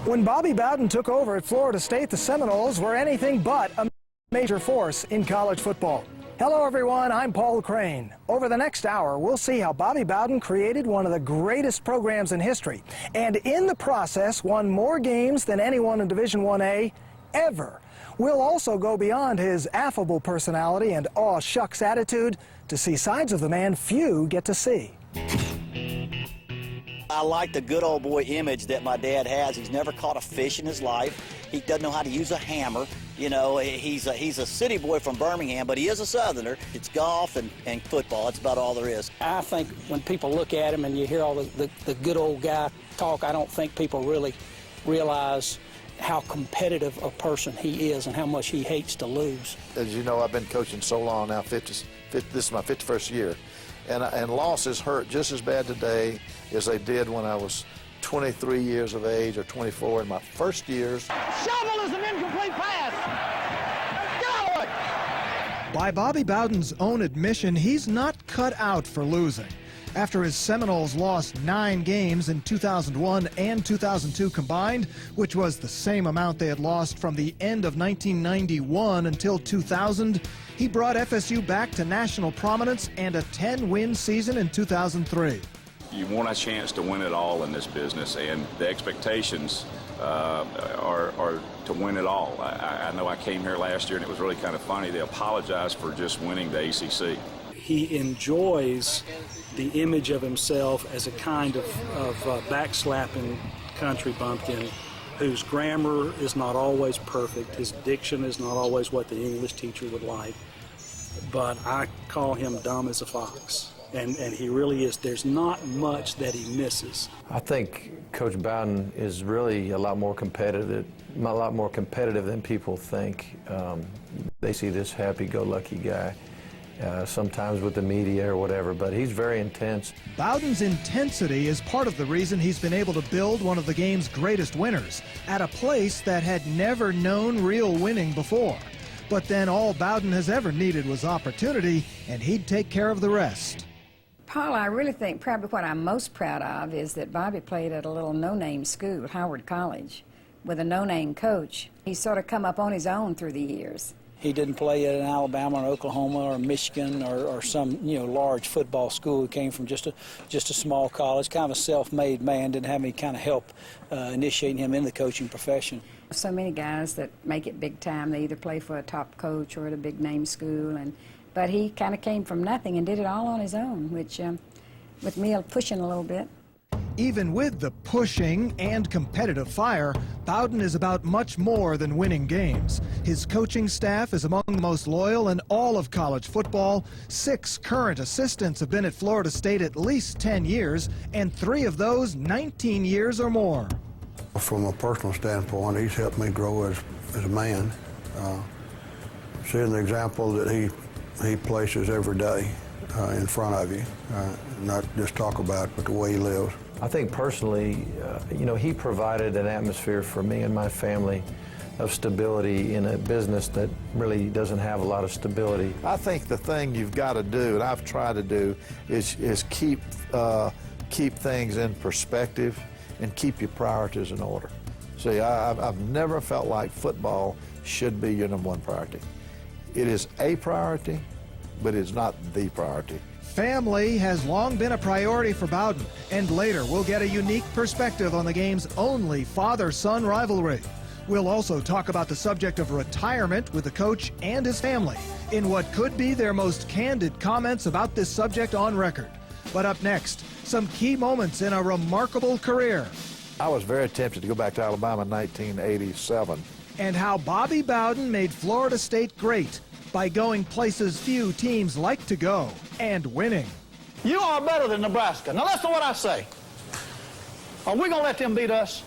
When Bobby Bowden took over at Florida State, the Seminoles were anything but a major force in college football. Hello everyone, I'm Paul Crane. Over the next hour, we'll see how Bobby Bowden created one of the greatest programs in history, and in the process won more games than anyone in Division 1A ever. We'll also go beyond his affable personality and aw-shucks attitude to see sides of the man few get to see. I like the good old boy image that my dad has. He's never caught a fish in his life. He doesn't know how to use a hammer. You know, he's a city boy from Birmingham, but he is a Southerner. It's golf and football. That's about all there is. I think when people look at him and you hear all the good old guy talk, I don't think people really realize how competitive a person he is and how much he hates to lose. As you know, I've been coaching so long now, this is my 51st year, and losses hurt just as bad today as they did when I was 23 years of age or 24 in my first years. Shovel is an incomplete pass. Go it! By Bobby Bowden's own admission, he's not cut out for losing. After his Seminoles lost 9 games in 2001 and 2002 combined, which was the same amount they had lost from the end of 1991 until 2000, he brought FSU back to national prominence and a 10-win season in 2003. You want a chance to win it all in this business, and the expectations are to win it all. I know I came here last year, and it was really kind of funny. They apologized for just winning the ACC. He enjoys the image of himself as a kind of backslapping country bumpkin whose grammar is not always perfect, his diction is not always what the English teacher would like, but I call him dumb as a fox. And he really is. There's not much that he misses. I think Coach Bowden is really a lot more competitive than people think. They see this happy-go-lucky guy, sometimes with the media or whatever, but he's very intense. Bowden's intensity is part of the reason he's been able to build one of the game's greatest winners at a place that had never known real winning before. But then all Bowden has ever needed was opportunity, and he'd take care of the rest. Paul, I really think probably what I'm most proud of is that Bobby played at a little no-name school, Howard College, with a no-name coach. He's sort of come up on his own through the years. He didn't play at an Alabama or Oklahoma or Michigan or some large football school. He came from just a small college, kind of a self-made man, didn't have any kind of help initiating him in the coaching profession. So many guys that make it big time, they either play for a top coach or at a big name school, but he kind of came from nothing and did it all on his own, which with me pushing a little bit. Even with the pushing and competitive fire, Bowden is about much more than winning games. His coaching staff is among the most loyal in all of college football. 6 current assistants have been at Florida State at least 10 years, and 3 of those 19 years or more. From a personal standpoint, he's helped me grow as a man. Seeing the example that he places every day in front of you, not just talk about it, but the way he lives. I think personally, he provided an atmosphere for me and my family of stability in a business that really doesn't have a lot of stability. I think the thing you've got to do, and I've tried to do, is keep things in perspective and keep your priorities in order. See, I've never felt like football should be your #1 priority. It is a priority, but it's not the priority. Family has long been a priority for Bowden, and later we'll get a unique perspective on the game's only father-son rivalry. We'll also talk about the subject of retirement with the coach and his family in what could be their most candid comments about this subject on record. But up next, some key moments in a remarkable career. I was very tempted to go back to Alabama in 1987. And how Bobby Bowden made Florida State great by going places few teams like to go and winning. You are better than Nebraska. Now listen to what I say. Are we going to let them beat us?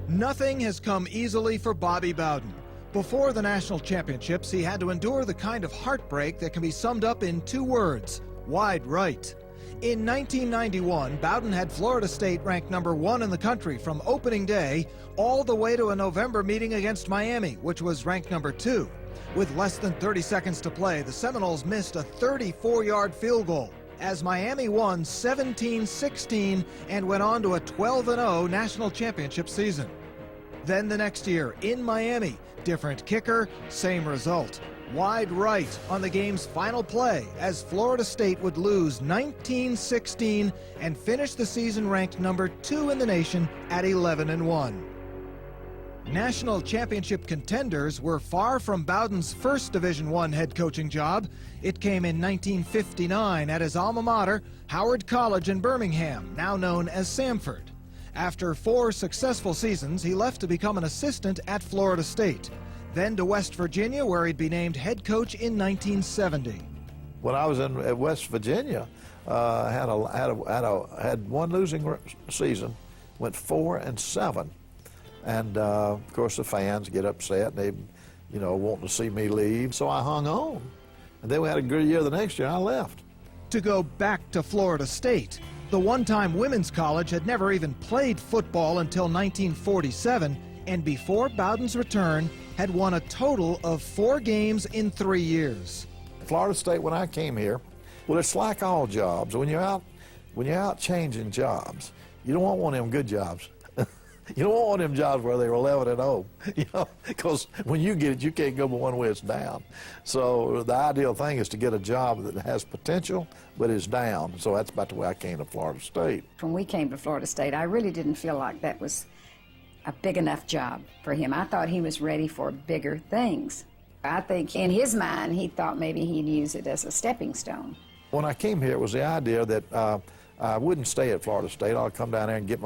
Nothing has come easily for Bobby Bowden. Before the national championships, he had to endure the kind of heartbreak that can be summed up in 2 words: wide right. In 1991, Bowden had Florida State ranked #1 in the country from opening day all the way to a November meeting against Miami, which was ranked #2. With less than 30 seconds to play, the Seminoles missed a 34-yard field goal as Miami won 17-16 and went on to a 12-0 national championship season. Then the next year, in Miami, different kicker, same result. Wide right on the game's final play as Florida State would lose 19-16 and finish the season ranked #2 in the nation at 11-1. National championship contenders were far from Bowden's first Division I head coaching job. It came in 1959 at his alma mater, Howard College in Birmingham, now known as Samford. After 4 successful seasons, he left to become an assistant at Florida State. Then to West Virginia, where he'd be named head coach in 1970. When I was at West Virginia, had one losing season, went 4-7, and of course the fans get upset. They, wanting to see me leave, so I hung on. And then we had a good year the next year, and I left. To go back to Florida State, the one-time women's college had never even played football until 1947, and before Bowden's return, had won a total of 4 games in 3 years. Florida State, when I came here, well, it's like all jobs. When you're out changing jobs, you don't want one of them good jobs. You don't want one of them jobs where they're 11-0, because when you get it, you can't go but one way, it's down. So the ideal thing is to get a job that has potential but is down. So that's about the way I came to Florida State. When we came to Florida State, I really didn't feel like that was a big enough job for him. I thought he was ready for bigger things. I think in his mind, he thought maybe he'd use it as a stepping stone. When I came here, it was the idea that I wouldn't stay at Florida State. I'd come down there and get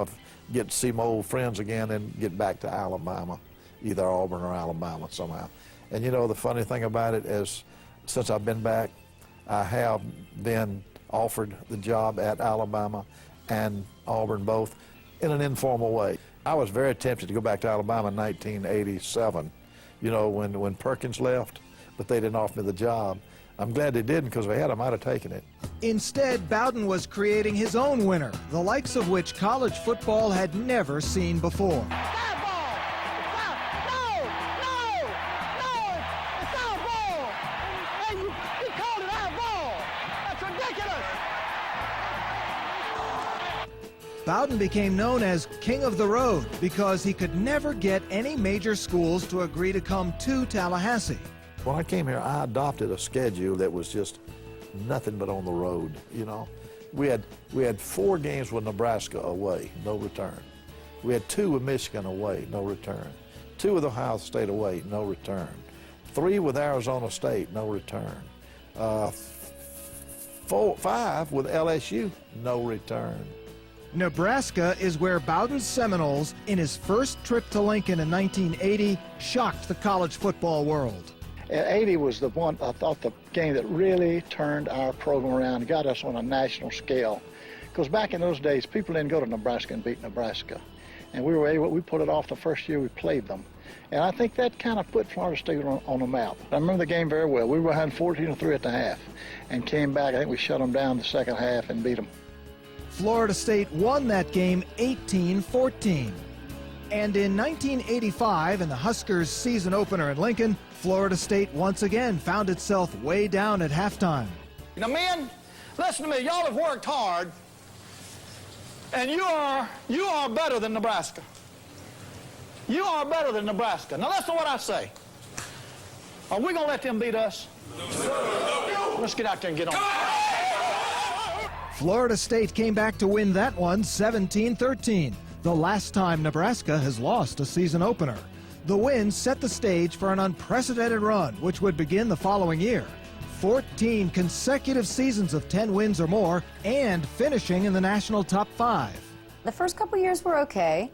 to see my old friends again and get back to Alabama, either Auburn or Alabama somehow. And the funny thing about it is, since I've been back, I have been offered the job at Alabama and Auburn both in an informal way. I was very tempted to go back to Alabama in 1987, when Perkins left, but they didn't offer me the job. I'm glad they didn't, because if they had, I might have taken it. Instead, Bowden was creating his own winner, the likes of which college football had never seen before. Bowden became known as King of the Road because he could never get any major schools to agree to come to Tallahassee. When I came here, I adopted a schedule that was just nothing but on the road, We had 4 games with Nebraska away, no return. We had 2 with Michigan away, no return. 2 with Ohio State away, no return. 3 with Arizona State, no return. 5 with LSU, no return. Nebraska is where Bowden's Seminoles, in his first trip to Lincoln in 1980, shocked the college football world. And 80 was the one, I thought, the game that really turned our program around and got us on a national scale. Because back in those days, people didn't go to Nebraska and beat Nebraska. And we put it off the first year we played them. And I think that kind of put Florida State on the map. I remember the game very well. We were behind 14-3 at the half and came back. I think we shut them down the second half and beat them. Florida State won that game 18-14. And in 1985, in the Huskers' season opener in Lincoln, Florida State once again found itself way down at halftime. Men, listen to me. Y'all have worked hard, and you are better than Nebraska. You are better than Nebraska. Now listen to what I say. Are we going to let them beat us? No. Let's get out there and get on. Florida State came back to win that one 17-13, the last time Nebraska has lost a season opener. The win set the stage for an unprecedented run, which would begin the following year. 14 consecutive seasons of 10 wins or more, and finishing in the national top 5. The first couple years were okay.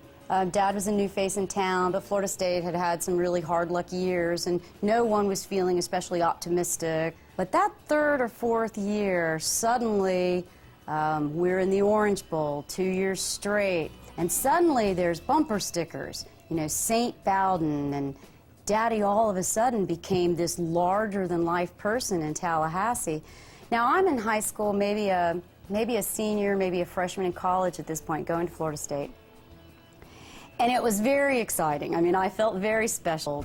Dad was a new face in town, but Florida State had had some really hard luck years, and no one was feeling especially optimistic. But that 3rd or 4th year, suddenly we're in the Orange Bowl 2 years straight, and suddenly there's bumper stickers. St. Bowden, and Daddy all of a sudden became this larger-than-life person in Tallahassee. Now, I'm in high school maybe a maybe a senior, maybe a freshman in college at this point, going to Florida State. And it was very exciting. I mean, I felt very special.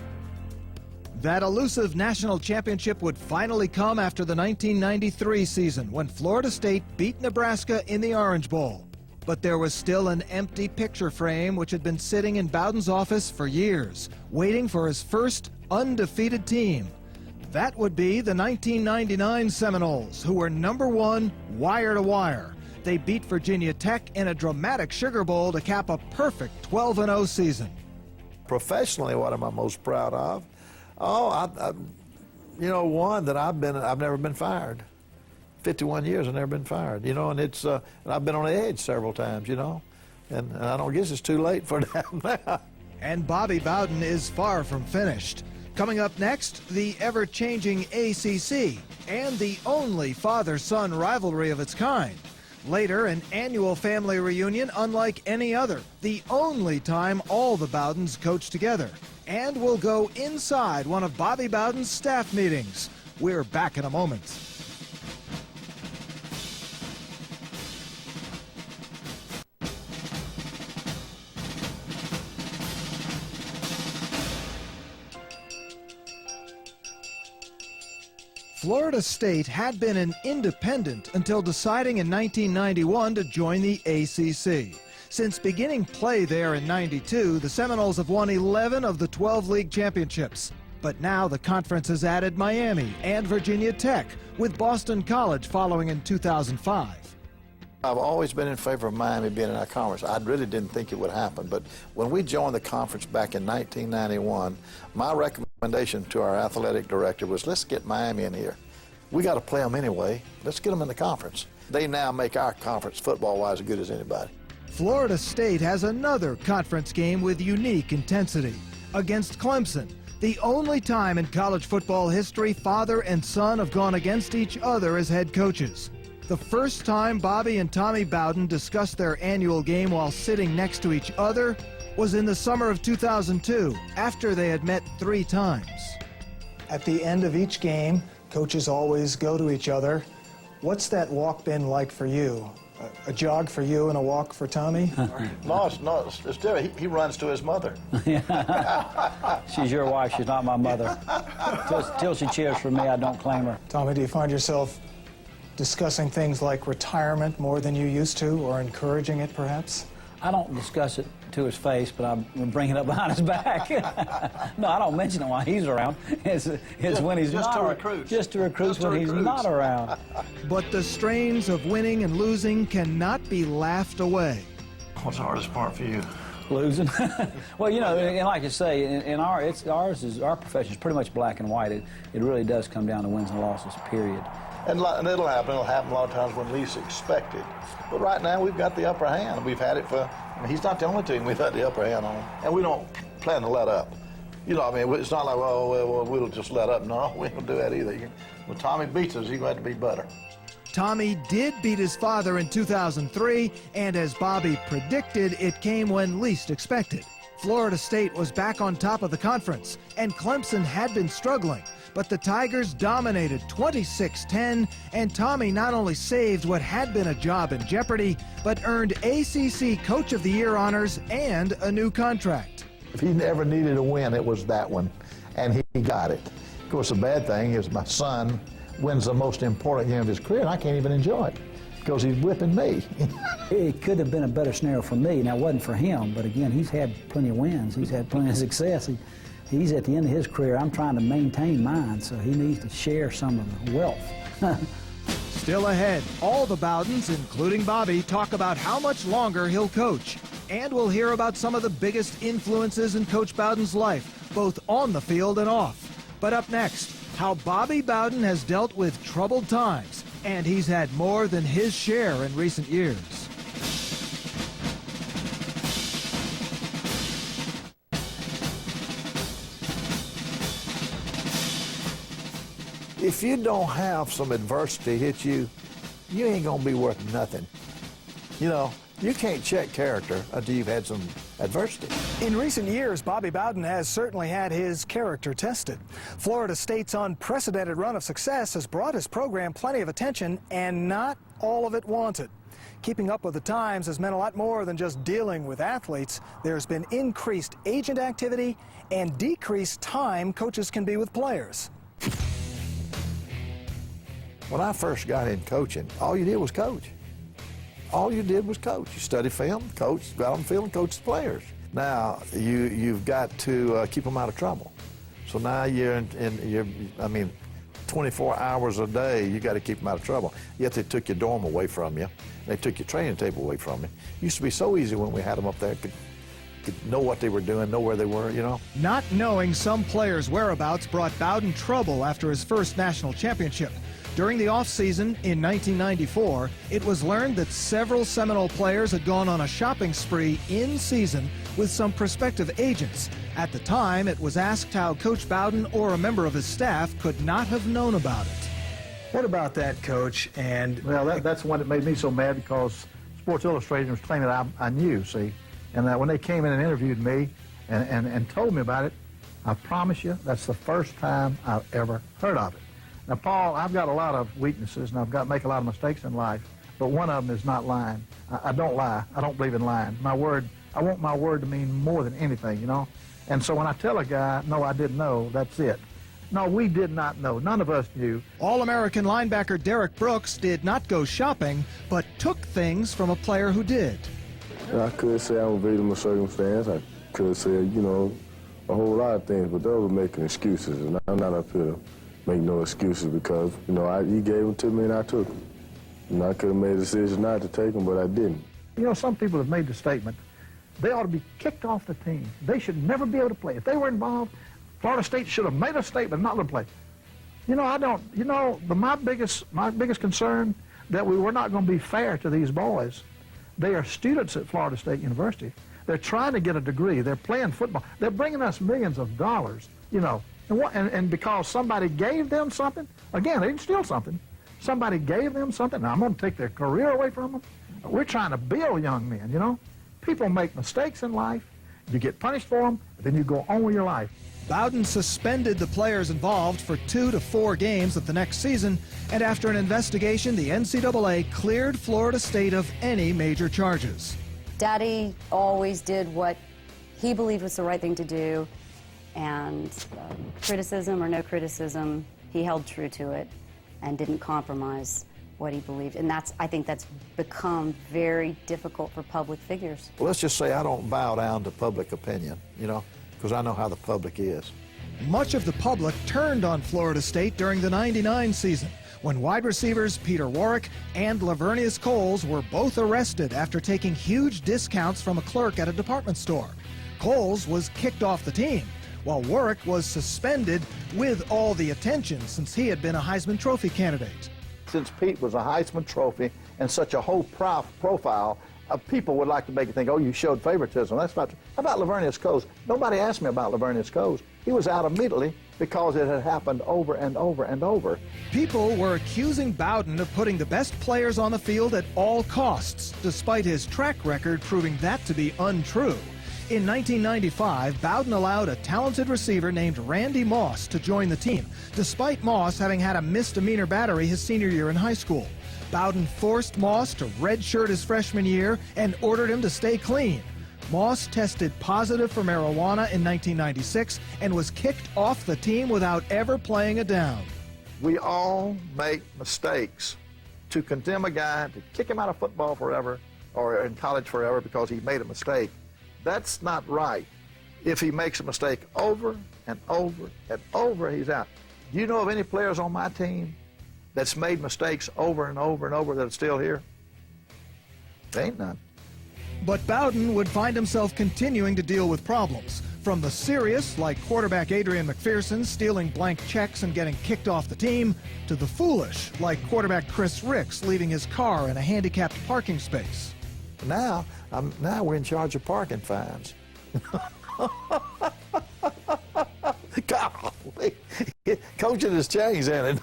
That elusive national championship would finally come after the 1993 season when Florida State beat Nebraska in the Orange Bowl. But there was still an empty picture frame which had been sitting in Bowden's office for years, waiting for his first undefeated team. That would be the 1999 Seminoles, who were #1 wire to wire. They beat Virginia Tech in a dramatic Sugar Bowl to cap a perfect 12-0 season. Professionally, what am I most proud of? Oh, one that I've never been fired. 51 years, I've never been fired, and it's, and I've been on the edge several times, and I don't guess it's too late for that now. And Bobby Bowden is far from finished. Coming up next, the ever-changing ACC and the only father-son rivalry of its kind. Later, an annual family reunion unlike any other, the only time all the Bowdens coach together. And we'll go inside one of Bobby Bowden's staff meetings. We're back in a moment. Florida State had been an independent until deciding in 1991 to join the ACC. Since beginning play there in '92, the Seminoles have won 11 of the 12 league championships. But now the conference has added Miami and Virginia Tech, with Boston College following in 2005. I've always been in favor of Miami being in our conference. I really didn't think it would happen, but when we joined the conference back in 1991, my recommendation to our athletic director was, let's get Miami in here. We got to play them anyway. Let's get them in the conference. They now make our conference football-wise as good as anybody. Florida State has another conference game with unique intensity against Clemson, the only time in college football history father and son have gone against each other as head coaches. The first time Bobby and Tommy Bowden discussed their annual game while sitting next to each other was in the summer of 2002, after they had met 3 times. At the end of each game, coaches always go to each other. What's that walk been like for you? A jog for you and a walk for Tommy? No, it's different. He runs to his mother. She's your wife, she's not my mother. Till she cheers for me, I don't claim her. Tommy, do you find yourself discussing things like retirement more than you used to, or encouraging it perhaps? I don't discuss it to his face, but I'm bringing it up behind his back. No, I don't mention it while he's around. It's when he's not around. Just to recruit when he's not around. But the strains of winning and losing cannot be laughed away. What's the hardest part for you? Losing. Well, and like I say, our profession is pretty much black and white. It really does come down to wins and losses, period. And it'll happen. It'll happen a lot of times when least expected. But right now, we've got the upper hand. We've had it for, he's not the only team we've had the upper hand on. And we don't plan to let up. It's not like, well, we'll just let up. No, we don't do that either. When Tommy beats us, he's going to be better. Tommy did beat his father in 2003, and as Bobby predicted, it came when least expected. Florida State was back on top of the conference, and Clemson had been struggling. But the Tigers dominated 26-10, and Tommy not only saved what had been a job in jeopardy, but earned ACC Coach of the Year honors and a new contract. If he ever needed a win, it was that one, and he got it. Of course, the bad thing is my son wins the most important game of his career, and I can't even enjoy it because he's whipping me. It could have been a better scenario for me. Now, it wasn't for him, but again, he's had plenty of wins. He's had plenty of success. He's at the end of his career. I'm trying to maintain mine, so he needs to share some of the wealth. Still ahead, all the Bowdens, including Bobby, talk about how much longer he'll coach. And we'll hear about some of the biggest influences in Coach Bowden's life, both on the field and off. But up next, how Bobby Bowden has dealt with troubled times, and he's had more than his share in recent years. If you don't have some adversity hit you, you ain't gonna be worth nothing. You can't check character until you've had some adversity. In recent years, Bobby Bowden has certainly had his character tested. Florida State's unprecedented run of success has brought his program plenty of attention, and not all of it wanted. Keeping up with the times has meant a lot more than just dealing with athletes. There's been increased agent activity and decreased time coaches can be with players. When I first got in coaching, all you did was coach. All you did was coach. You study film, coach, go out on the field and coach the players. Now, you've got to keep them out of trouble. So now you're 24 hours a day, you got to keep them out of trouble. Yet they took your dorm away from you. They took your training table away from you. It used to be so easy when we had them up there, could know what they were doing, know where they were, you know. Not knowing some players' whereabouts brought Bowden trouble after his first national championship. During the offseason in 1994, it was learned that several Seminole players had gone on a shopping spree in season with some prospective agents. At the time, it was asked how Coach Bowden or a member of his staff could not have known about it. What about that, Coach? And Well, that's the one that made me so mad, because Sports Illustrated was claiming I knew, see. And when they came in and interviewed me and told me about it, I promise you, that's the first time I've ever heard of it. Now, Paul, I've got a lot of weaknesses, and make a lot of mistakes in life, but one of them is not lying. I don't lie. I don't believe in lying. I want my word to mean more than anything, you know? And so when I tell a guy, no, I didn't know, that's it. No, we did not know. None of us knew. All-American linebacker Derek Brooks did not go shopping, but took things from a player who did. I could say I'm a victim of circumstance. I could say, a whole lot of things, but those were making excuses, and I'm not up here to make no excuses, because, he gave them to me and I took them. I could have made a decision not to take them, but I didn't. Some people have made the statement, they ought to be kicked off the team. They should never be able to play. If they were involved, Florida State should have made a statement not to play. My biggest concern that we were not going to be fair to these boys. They are students at Florida State University. They're trying to get a degree. They're playing football. They're bringing us millions of dollars, And because somebody gave them something, again, they didn't steal something. Somebody gave them something, and I'm going to take their career away from them. We're trying to build young men, People make mistakes in life. You get punished for them, then you go on with your life. Bowden suspended the players involved for 2 to 4 games of the next season, and after an investigation, the NCAA cleared Florida State of any major charges. Daddy always did what he believed was the right thing to do, and criticism or no criticism, he held true to it and didn't compromise what he believed. And I think that's become very difficult for public figures. Well, let's just say I don't bow down to public opinion, because I know how the public is. Much of the public turned on Florida State during the '99 season, when wide receivers Peter Warwick and Lavernius Coles were both arrested after taking huge discounts from a clerk at a department store. Coles was kicked off the team, while Warwick was suspended with all the attention since he had been a Heisman Trophy candidate. Since Pete was a Heisman Trophy and such a whole profile, people would like to make you think, oh, you showed favoritism. That's not true. How about Lavernius Coles? Nobody asked me about Lavernius Coles. He was out immediately because it had happened over and over and over. People were accusing Bowden of putting the best players on the field at all costs, despite his track record proving that to be untrue. In 1995, Bowden allowed a talented receiver named Randy Moss to join the team, despite Moss having had a misdemeanor battery his senior year in high school. Bowden forced Moss to redshirt his freshman year and ordered him to stay clean. Moss tested positive for marijuana in 1996 and was kicked off the team without ever playing a down. We all make mistakes. To condemn a guy, to kick him out of football forever or in college forever because he made a mistake, that's not right. If he makes a mistake over and over and over, he's out. Do you know of any players on my team that's made mistakes over and over and over that are still here? There ain't none. But Bowden would find himself continuing to deal with problems, from the serious, like quarterback Adrian McPherson stealing blank checks and getting kicked off the team, to the foolish, like quarterback Chris Ricks leaving his car in a handicapped parking space. Now we're in charge of parking fines. Golly, coaching has changed, ain't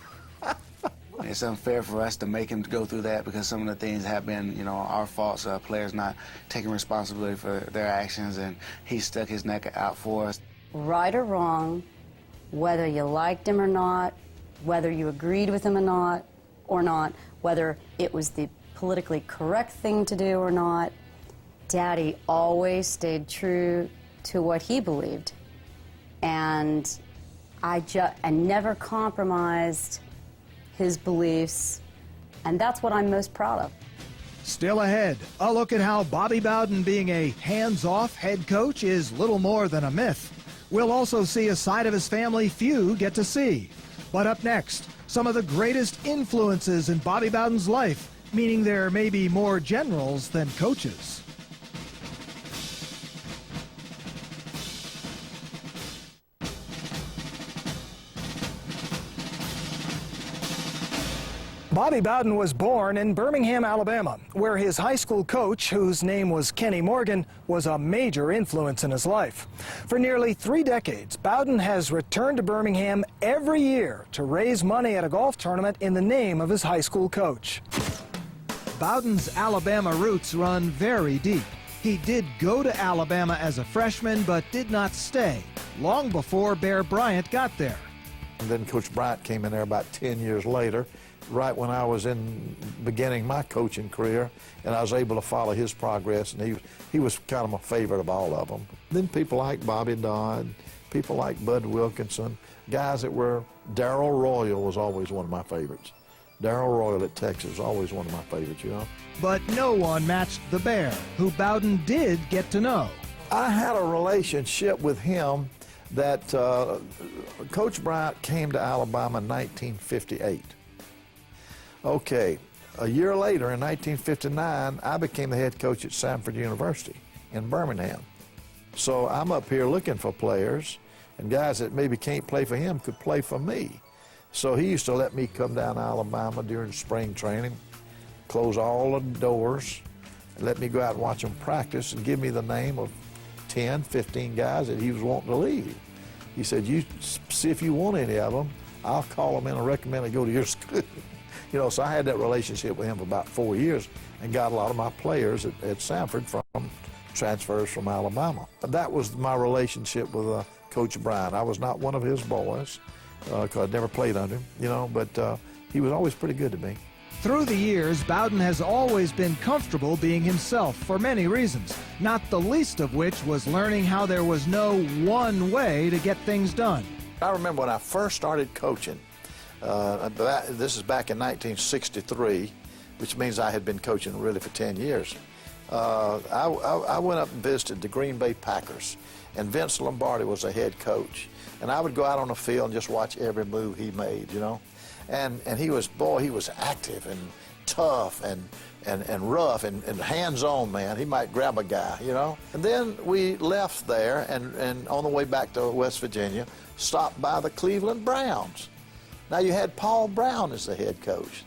it? it's unfair for us to make him go through that because some of the things have been, you know, our faults, players not taking responsibility for their actions, and he stuck his neck out for us. Right or wrong, whether you liked him or not, whether you agreed with him or not, whether it was the politically correct thing to do or not, Daddy always stayed true to what he believed. And and never compromised his beliefs, and that's what I'm most proud of. Still ahead, a look at how Bobby Bowden being a hands-off head coach is little more than a myth. We'll also see a side of his family few get to see. But up next, some of the greatest influences in Bobby Bowden's life, meaning there may be more generals than coaches. Bobby Bowden was born in Birmingham, Alabama, where his high school coach, whose name was Kenny Morgan, was a major influence in his life. For nearly 3 decades, Bowden has returned to Birmingham every year to raise money at a golf tournament in the name of his high school coach. Bowden's Alabama roots run very deep. He did go to Alabama as a freshman, but did not stay, long before Bear Bryant got there. And then Coach Bryant came in there about 10 years later, right when I was beginning my coaching career, and I was able to follow his progress, and he was kind of my favorite of all of them. Then people like Bobby Dodd, people like Bud Wilkinson, guys that were, Darrell Royal was always one of my favorites. Darrell Royal at Texas was always one of my favorites, you know. But no one matched the Bear, who Bowden did get to know. I had a relationship with him that Coach Bryant came to Alabama in 1958. Okay, a year later, in 1959, I became the head coach at Samford University in Birmingham. So I'm up here looking for players, and guys that maybe can't play for him could play for me. So he used to let me come down to Alabama during spring training, close all the doors, and let me go out and watch them practice and give me the name of 10, 15 guys that he was wanting to leave. He said, you see if you want any of them, I'll call them in and recommend they go to your school. You know, so I had that relationship with him for about 4 years and got a lot of my players at Samford from transfers from Alabama. That was my relationship with Coach Bryant. I was not one of his boys because I'd never played under him, you know, but he was always pretty good to me. Through the years, Bowden has always been comfortable being himself for many reasons, not the least of which was learning how there was no one way to get things done. I remember when I first started coaching, this is back in 1963, which means I had been coaching really for 10 years. I went up and visited the Green Bay Packers, and Vince Lombardi was the head coach. And I would go out on the field and just watch every move he made, you know. And he was, boy, he was active and tough and rough and hands-on, man. He might grab a guy, you know. And then we left there and on the way back to West Virginia, stopped by the Cleveland Browns. Now, you had Paul Brown as the head coach.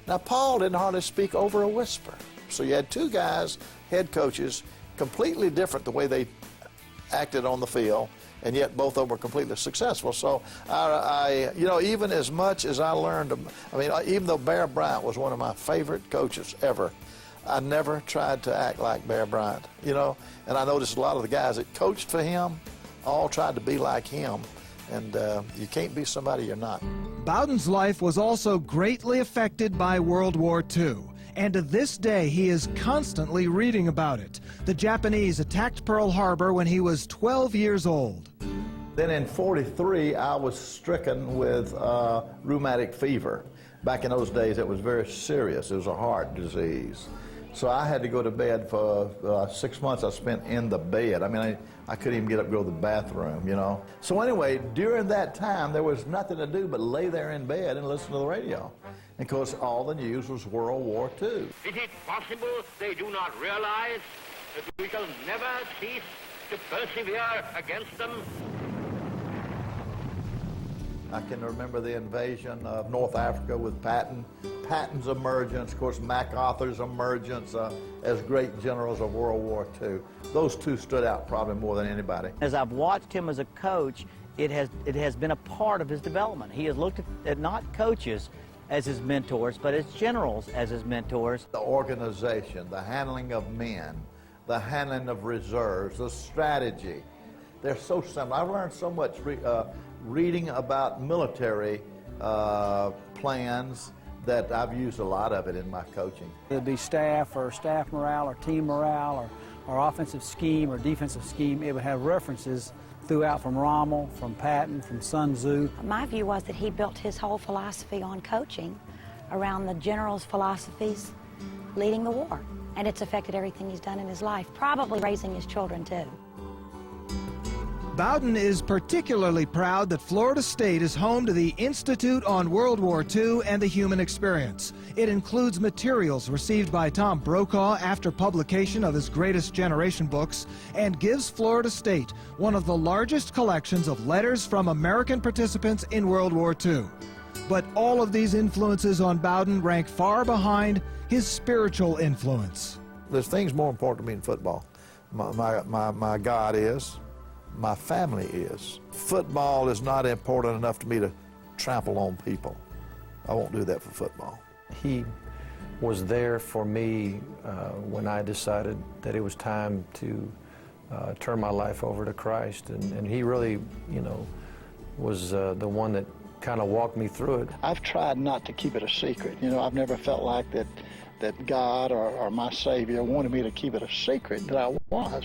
Now, Paul didn't hardly speak over a whisper. So you had 2 guys, head coaches, completely different the way they acted on the field, and yet both of them were completely successful. So, you know, even as much as I learned, I mean, even though Bear Bryant was one of my favorite coaches ever, I never tried to act like Bear Bryant, you know. And I noticed a lot of the guys that coached for him all tried to be like him. And you can't be somebody you're not. Bowden's life was also greatly affected by World War II. And to this day, he is constantly reading about it. The Japanese attacked Pearl Harbor when he was 12 years old. Then in '43, I was stricken with rheumatic fever. Back in those days, it was very serious. It was a heart disease. So I had to go to bed for 6 months. I spent in the bed. I mean, I couldn't even get up and go to the bathroom, you know. So anyway, during that time, there was nothing to do but lay there in bed and listen to the radio. And of course, all the news was World War II. Is it possible they do not realize that we shall never cease to persevere against them? I can remember the invasion of North Africa with Patton's emergence, of course, MacArthur's emergence as great generals of World War II. Those 2 stood out probably more than anybody. As I've watched him as a coach, it has been a part of his development. He has looked at not coaches, as his mentors, but as generals as his mentors. The organization, the handling of men, the handling of reserves, the strategy. They're so simple. I've learned so much reading about military plans that I've used a lot of it in my coaching. It'd be staff or staff morale or team morale or offensive scheme or defensive scheme. It would have references throughout from Rommel, from Patton, from Sun Tzu. My view was that he built his whole philosophy on coaching around the general's philosophies leading the war. And it's affected everything he's done in his life, probably raising his children too. Bowden is particularly proud that Florida State is home to the Institute on World War II and the Human Experience. It includes materials received by Tom Brokaw after publication of his Greatest Generation books and gives Florida State one of the largest collections of letters from American participants in World War II. But all of these influences on Bowden rank far behind his spiritual influence. There's things more important to me in football. My God is. My family is. Football is not important enough to me to trample on people. I won't do that for football. He was there for me when I decided that it was time to turn my life over to Christ, and he really, was the one that kind of walked me through it. I've tried not to keep it a secret. I've never felt like that God or my Savior wanted me to keep it a secret that I was,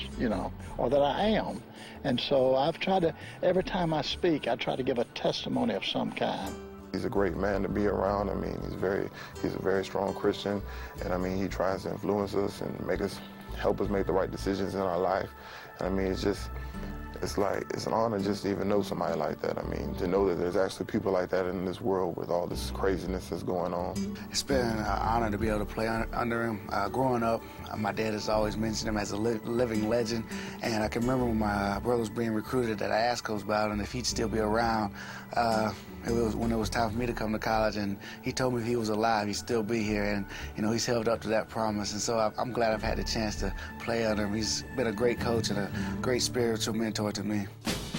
or that I am. And so I've tried to, every time I speak, I try to give a testimony of some kind. He's a great man to be around. I mean, he's a very strong Christian, and I mean, he tries to influence us and help us make the right decisions in our life. And I mean, it's an honor just to even know somebody like that. I mean, to know that there's actually people like that in this world with all this craziness that's going on. It's been an honor to be able to play under him. Growing up, my dad has always mentioned him as a living legend, and I can remember when my brother was being recruited that I asked Coach Bowden if he'd still be around. It was when it was time for me to come to college, and he told me if he was alive, he'd still be here, and he's held up to that promise, and so I'm glad I've had the chance to play under him. He's been a great coach and a great spiritual mentor to me.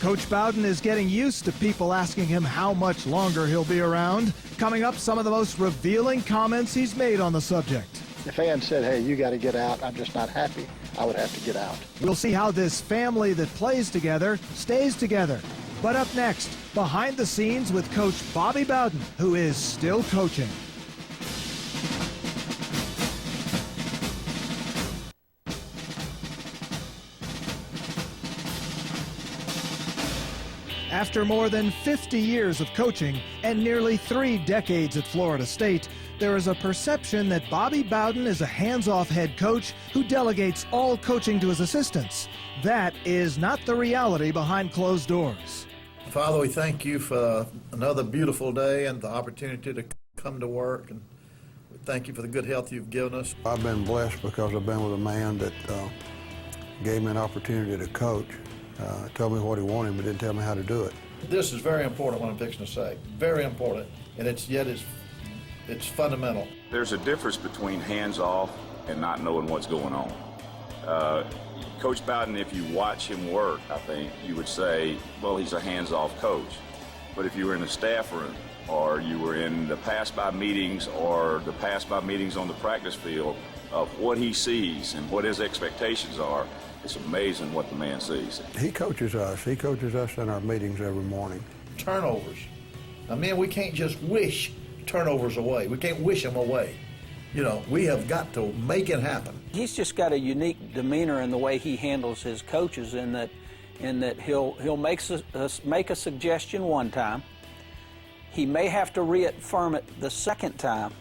Coach Bowden is getting used to people asking him how much longer he'll be around. Coming up, some of the most revealing comments he's made on the subject. If Ann said, hey, you got to get out, I'm just not happy, I would have to get out. We'll see how this family that plays together stays together. But up next, behind the scenes with Coach Bobby Bowden, who is still coaching. After more than 50 years of coaching and nearly 3 decades at Florida State, there is a perception that Bobby Bowden is a hands-off head coach who delegates all coaching to his assistants. That is not the reality behind closed doors. Father, we thank you for another beautiful day and the opportunity to come to work, and we thank you for the good health you've given us. I've been blessed because I've been with a man that gave me an opportunity to coach. Told me what he wanted, but didn't tell me how to do it. This is very important, what I'm fixing to say. Very important, and it's fundamental. There's a difference between hands-off and not knowing what's going on. Coach Bowden, if you watch him work, I think you would say, well, he's a hands-off coach. But if you were in the staff room, or you were in the pass-by meetings, or the pass-by meetings on the practice field, of what he sees and what his expectations are, it's amazing what the man sees. He coaches us. He coaches us in our meetings every morning. Turnovers. Now, man, we can't just wish turnovers away. We can't wish them away. We have got to make it happen. He's just got a unique demeanor in the way he handles his coaches, in that he'll make a suggestion one time. He may have to reaffirm it the second time,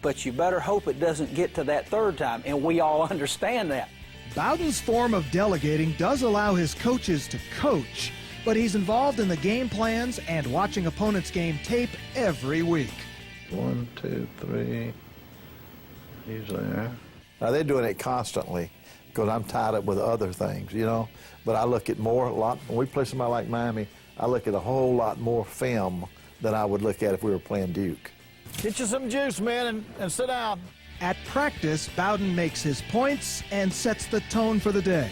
but you better hope it doesn't get to that third time, and we all understand that. Bowden's form of delegating does allow his coaches to coach, but he's involved in the game plans and watching opponents' game tape every week. 1, 2, 3. He's there. Now, they're doing it constantly because I'm tied up with other things, But I look at when we play somebody like Miami, I look at a whole lot more film than I would look at if we were playing Duke. Get you some juice, man, and sit down. At practice, Bowden makes his points and sets the tone for the day.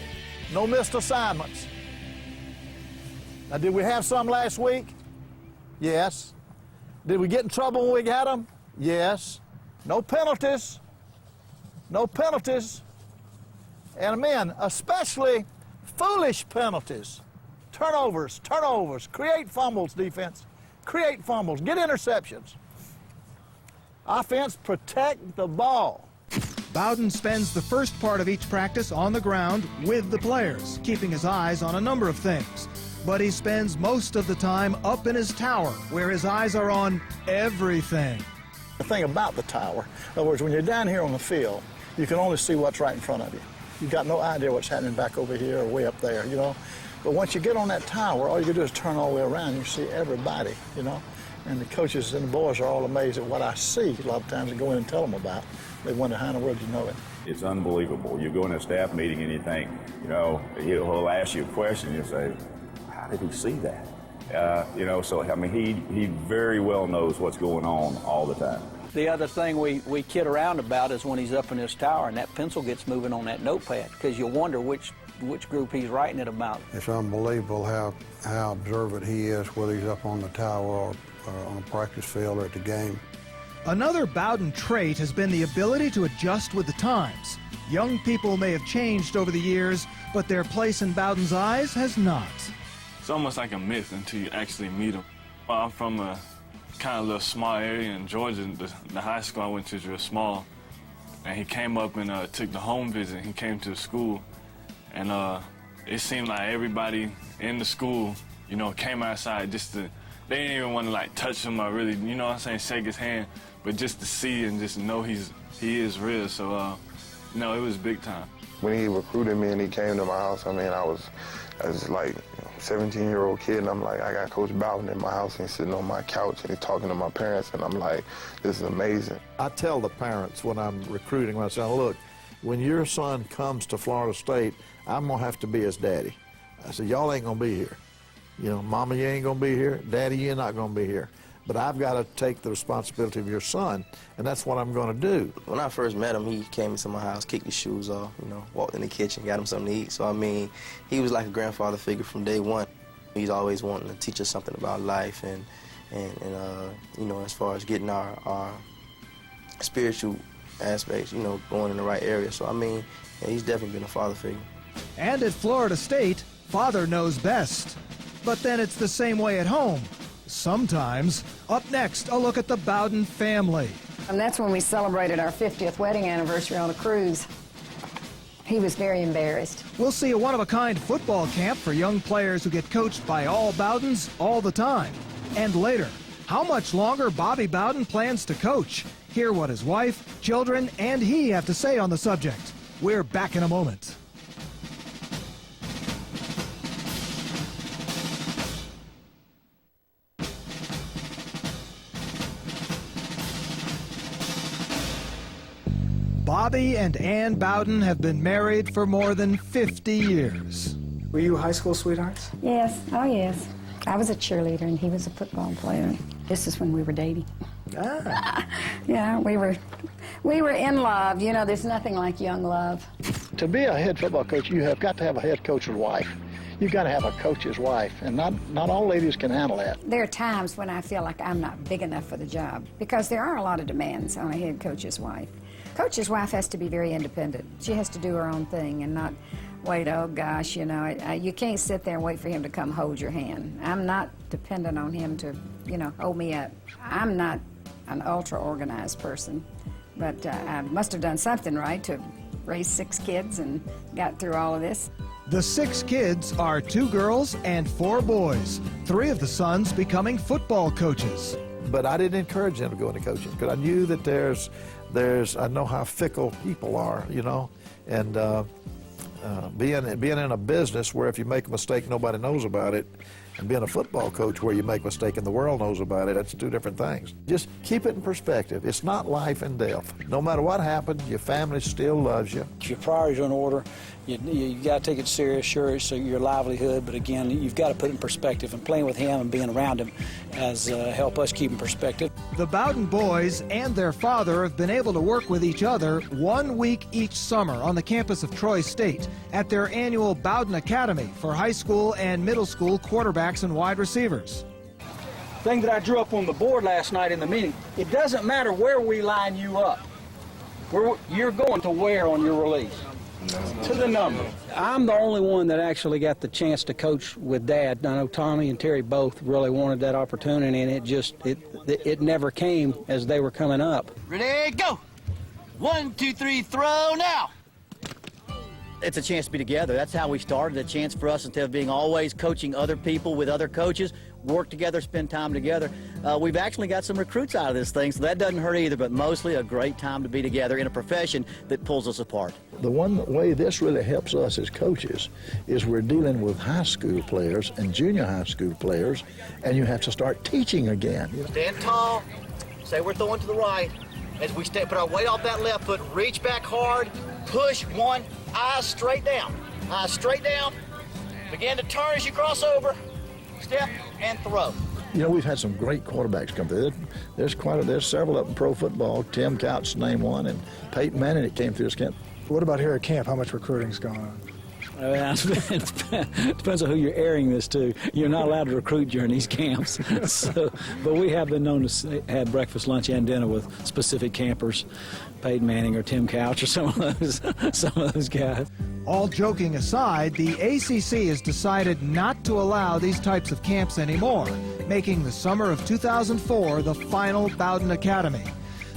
No missed assignments. Now, did we have some last week? Yes. Did we get in trouble when we got them? Yes. No penalties. No penalties. And men, especially foolish penalties. Turnovers, create fumbles, defense. Create fumbles, get interceptions. Offense, protect the ball. Bowden spends the first part of each practice on the ground with the players, keeping his eyes on a number of things. But he spends most of the time up in his tower, where his eyes are on everything. The thing about the tower, in other words, when you're down here on the field, you can only see what's right in front of you. You've got no idea what's happening back over here or way up there, you know. But once you get on that tower, all you can do is turn all the way around and you see everybody, you know. And the coaches and the boys are all amazed at what I see a lot of times and go in and tell them about. They wonder, how in the world do you know it? It's unbelievable. You go in a staff meeting and you think, you know, he'll ask you a question and you say, how did he see that? You know, so, I mean, he very well knows what's going on all the time. The other thing we kid around about is when he's up in his tower and that pencil gets moving on that notepad, because you wonder which group he's writing it about. It's unbelievable how observant he is, whether he's up on the tower or on a practice field or at the game. Another Bowden trait has been the ability to adjust with the times. Young people may have changed over the years, but their place in Bowden's eyes has not. It's almost like a myth until you actually meet him. I'm from a kind of little small area in Georgia. The high school I went to is real small. And he came up and took the home visit. He came to the school. And it seemed like everybody in the school, you know, came outside just to, they didn't even want to like touch him or really, you know what I'm saying, shake his hand, but just to see and just know he is real. So, you know, it was big time. When he recruited me and he came to my house, I mean, I was like a 17-year-old kid, and I'm like, I got Coach Bowden in my house, and he's sitting on my couch, and he's talking to my parents, and I'm like, this is amazing. I tell the parents when I'm recruiting my son, look, when your son comes to Florida State, I'm going to have to be his daddy. I said, y'all ain't going to be here. You know, Mama, you ain't going to be here. Daddy, you're not going to be here. But I've got to take the responsibility of your son, and that's what I'm going to do. When I first met him, he came into my house, kicked his shoes off, you know, walked in the kitchen, got him something to eat. So, I mean, he was like a grandfather figure from day one. He's always wanting to teach us something about life and you know, as far as getting our spiritual aspects, you know, going in the right area. So, I mean, yeah, he's definitely been a father figure. And at Florida State, father knows best. But then it's the same way at home. Sometimes. Up next, a look at the Bowden family. And that's when we celebrated our 50th wedding anniversary on a cruise. He was very embarrassed. We'll see a one-of-a-kind football camp for young players who get coached by all Bowdens all the time. And later, how much longer Bobby Bowden plans to coach. Hear what his wife, children, and he have to say on the subject. We're back in a moment. Bobby and Ann Bowden have been married for more than 50 years. Were you high school sweethearts? Yes, oh yes. I was a cheerleader and he was a football player. This is when we were dating. Ah. Yeah, we were in love. You know, there's nothing like young love. To be a head football coach, you have got to have a head coach's wife. You've got to have a coach's wife, and not all ladies can handle that. There are times when I feel like I'm not big enough for the job because there are a lot of demands on a head coach's wife. Coach's wife has to be very independent. She has to do her own thing and not wait, oh gosh, you know, you can't sit there and wait for him to come hold your hand. I'm not dependent on him to, you know, hold me up. I'm not an ultra-organized person, but I must have done something right to raise 6 kids and got through all of this. The 6 kids are 2 girls and 4 boys, 3 of the sons becoming football coaches. But I didn't encourage them to go into coaching because I knew that I know how fickle people are, you know, and being in a business where if you make a mistake, nobody knows about it, and being a football coach where you make a mistake and the world knows about it, that's 2 different things. Just keep it in perspective. It's not life and death. No matter what happens, your family still loves you. If your priorities are in order, you got to take it serious, sure, it's your livelihood, but again, you've got to put it in perspective, and playing with him and being around him has helped us keep in perspective. The Bowden boys and their father have been able to work with each other 1 week each summer on the campus of Troy State at their annual Bowden Academy for high school and middle school quarterbacks and wide receivers. thing that I drew up on the board last night in the meeting, it doesn't matter where we line you up. You're going to where on your release? To the number. I'm the only one that actually got the chance to coach with Dad. I know Tommy and Terry both really wanted that opportunity, and it never came as they were coming up. Ready, go! 1, 2, 3, throw now! It's a chance to be together. That's how we started. A chance for us, instead of being always coaching other people with other coaches, work together, spend time together. We've actually got some recruits out of this thing, so that doesn't hurt either, but mostly a great time to be together in a profession that pulls us apart. The one way this really helps us as coaches is we're dealing with high school players and junior high school players, and you have to start teaching again. Stand tall, say we're throwing to the right. As we put our weight off that left foot, reach back hard, push one, eyes straight down. Eyes straight down. Begin to turn as you cross over. Step and throw. You know, we've had some great quarterbacks come through. There's several up in pro football. Tim Couch, name one, and Peyton Manning that came through this camp. What about here at camp? How much recruiting's going on? It depends on who you're airing this to. You're not allowed to recruit during these camps. But we have been known to have breakfast, lunch, and dinner with specific campers, Peyton Manning or Tim Couch or some of those guys. All joking aside, the ACC has decided not to allow these types of camps anymore, making the summer of 2004 the final Bowden Academy.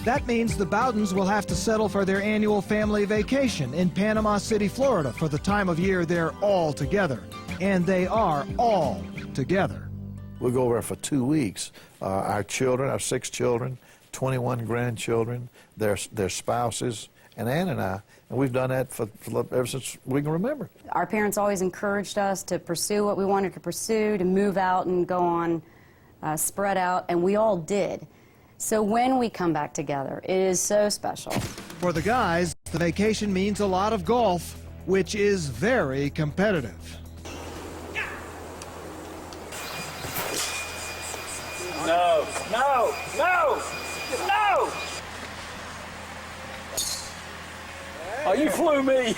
That means the Bowdens will have to settle for their annual family vacation in Panama City, Florida for the time of year they're all together. And they are all together. We'll go over for 2 weeks. Our children, our 6 children, 21 grandchildren, their spouses, and Ann and I, and we've done that for ever since we can remember. Our parents always encouraged us to pursue what we wanted to pursue, to move out and go on, spread out, and we all did. So when we come back together, it is so special. For the guys, the vacation means a lot of golf, which is very competitive. No, no, no, no! Oh, you flew me.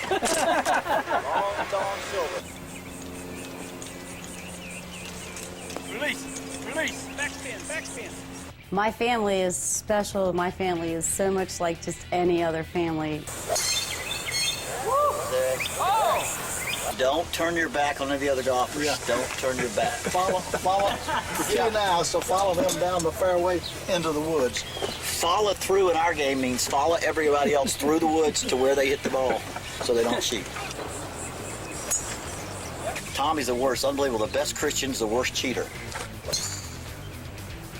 Release, backspin. My family is special. My family is so much like just any other family. Don't turn your back on any of the other golfers. Yeah. Don't turn your back. Follow the key now, so follow them down the fairway into the woods. Follow through in our game means follow everybody else through the woods to where they hit the ball so they don't cheat. Tommy's the worst. Unbelievable. The best Christian's the worst cheater.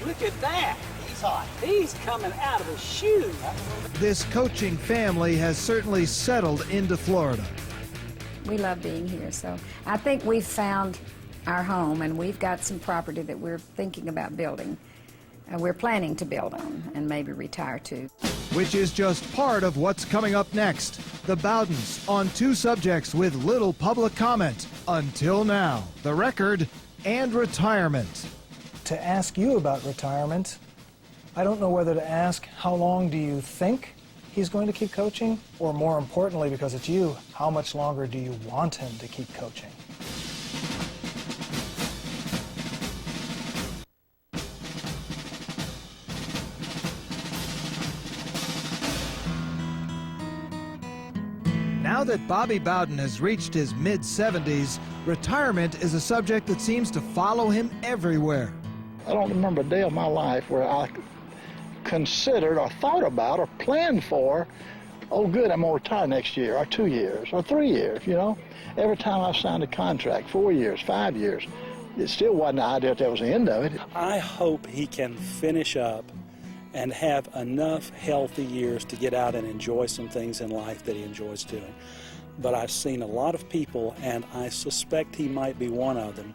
Look at that. He's hot. He's coming out of his shoes. This coaching family has certainly settled into Florida. We love being here, so I think we've found our home, and we've got some property that we're thinking about building. We're planning to build on and maybe retire to. Which is just part of what's coming up next. The Bowdens on 2 subjects with little public comment. Until now, the record and retirement. To ask you about retirement, I don't know whether to ask, how long do you think he's going to keep coaching? Or more importantly, because it's you, how much longer do you want him to keep coaching? Now that Bobby Bowden has reached his mid-70s, retirement is a subject that seems to follow him everywhere. I don't remember a day of my life where I considered or thought about or planned for, oh good, I'm going to retire next year, or 2 years, or 3 years, you know. Every time I signed a contract, 4 years, 5 years, it still wasn't the idea that that was the end of it. I hope he can finish up and have enough healthy years to get out and enjoy some things in life that he enjoys doing. But I've seen a lot of people, and I suspect he might be one of them,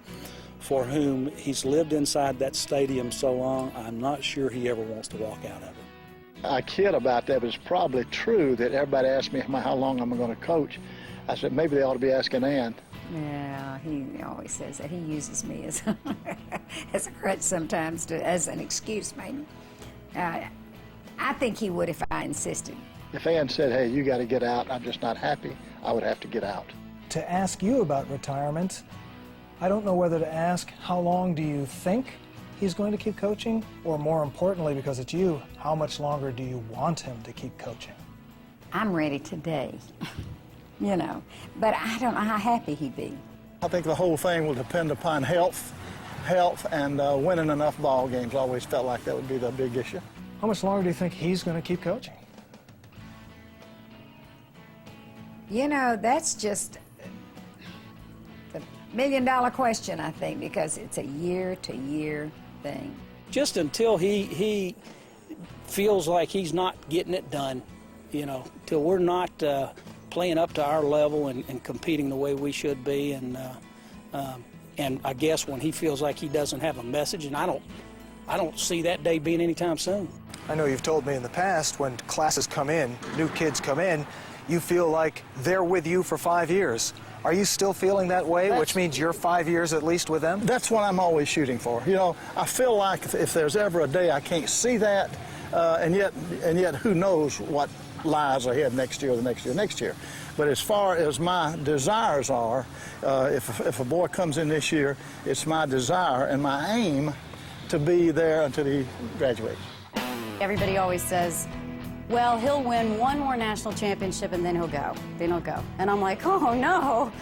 for whom he's lived inside that stadium so long, I'm not sure he ever wants to walk out of it. I kid about that, but it's probably true that everybody asks me how long I'm going to coach. I said, maybe they ought to be asking Ann. Yeah, he always says that. He uses me as, as a crutch sometimes, as an excuse maybe. I think he would if I insisted. If Ann said, hey, you got to get out, I'm just not happy, I would have to get out. To ask you about retirement, I don't know whether to ask, how long do you think he's going to keep coaching? Or more importantly, because it's you, how much longer do you want him to keep coaching? I'm ready today, you know, but I don't know how happy he'd be. I think the whole thing will depend upon health and winning enough ball games. I always felt like that would be the big issue. How much longer do you think he's going to keep coaching? You know, that's just the million-dollar question, I think, because it's a year-to-year thing. Just until he feels like he's not getting it done, you know, till we're not playing up to our level and competing the way we should be, and I guess when he feels like he doesn't have a message, and I don't see that day being anytime soon. I know you've told me in the past when classes come in, new kids come in, you feel like they're with you for 5 years. Are you still feeling that way, which means you're 5 years at least with them? That's what I'm always shooting for. You know, I feel like if there's ever a day I can't see that, and yet who knows what lies ahead next year, the next year. But as far as my desires are, if a boy comes in this year, it's my desire and my aim to be there until he graduates. Everybody always says, well, he'll win one more national championship and then he'll go. And I'm like, oh, no.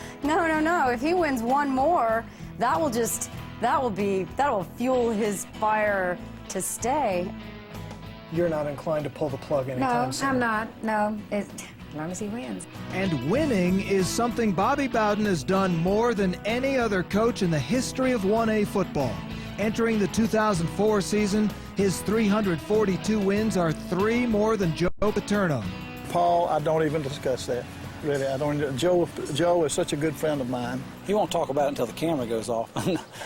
If he wins one more, that will fuel his fire to stay. You're not inclined to pull the plug anytime soon. No, I'm not. No, as long as he wins. And winning is something Bobby Bowden has done more than any other coach in the history of 1A football. Entering the 2004 season, his 342 wins are 3 more than Joe Paterno. Paul, I don't even discuss that. Really, I don't. Joe is such a good friend of mine. He won't talk about it until the camera goes off.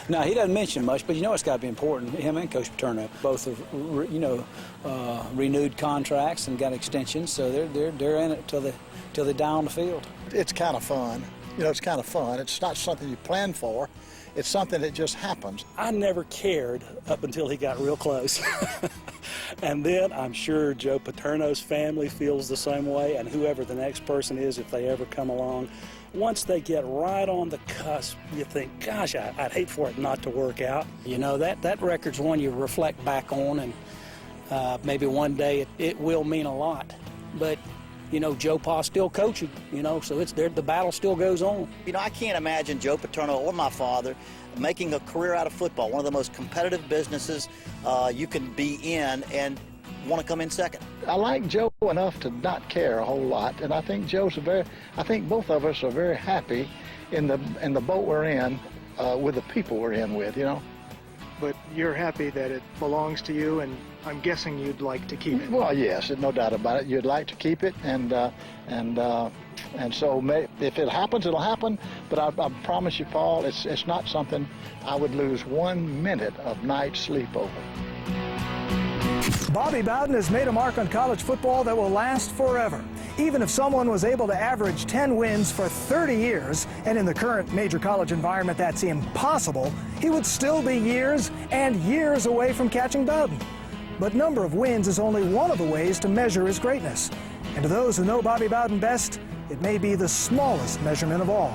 No, he doesn't mention much, but you know it's got to be important. Him and Coach Paterno both have, renewed contracts and got extensions, so they're in it till they die on the field. It's kind of fun. You know, it's kind of fun. It's not something you plan for. It's something that just happens. I never cared up until he got real close. And then I'm sure Joe Paterno's family feels the same way, and whoever the next person is, if they ever come along. Once they get right on the cusp, you think, gosh, I'd hate for it not to work out. You know, that record's one you reflect back on, and maybe one day it will mean a lot. But you know, Joe Pa's still coaching, you know, so it's there. The battle still goes on. You know, I can't imagine Joe Paterno or my father making a career out of football, one of the most competitive businesses you can be in, and want to come in second. I like Joe enough to not care a whole lot, and I think I think both of us are very happy in the boat we're in with the people we're in with, you know. But you're happy that it belongs to you, and I'm guessing you'd like to keep it. Well, yes, no doubt about it. You'd like to keep it, and so if it happens, it'll happen. But I promise you, Paul, it's not something I would lose 1 minute of night sleep over. Bobby Bowden has made a mark on college football that will last forever. Even if someone was able to average 10 wins for 30 years, and in the current major college environment that's impossible, he would still be years and years away from catching Bowden. But number of wins is only one of the ways to measure his greatness. And to those who know Bobby Bowden best, it may be the smallest measurement of all.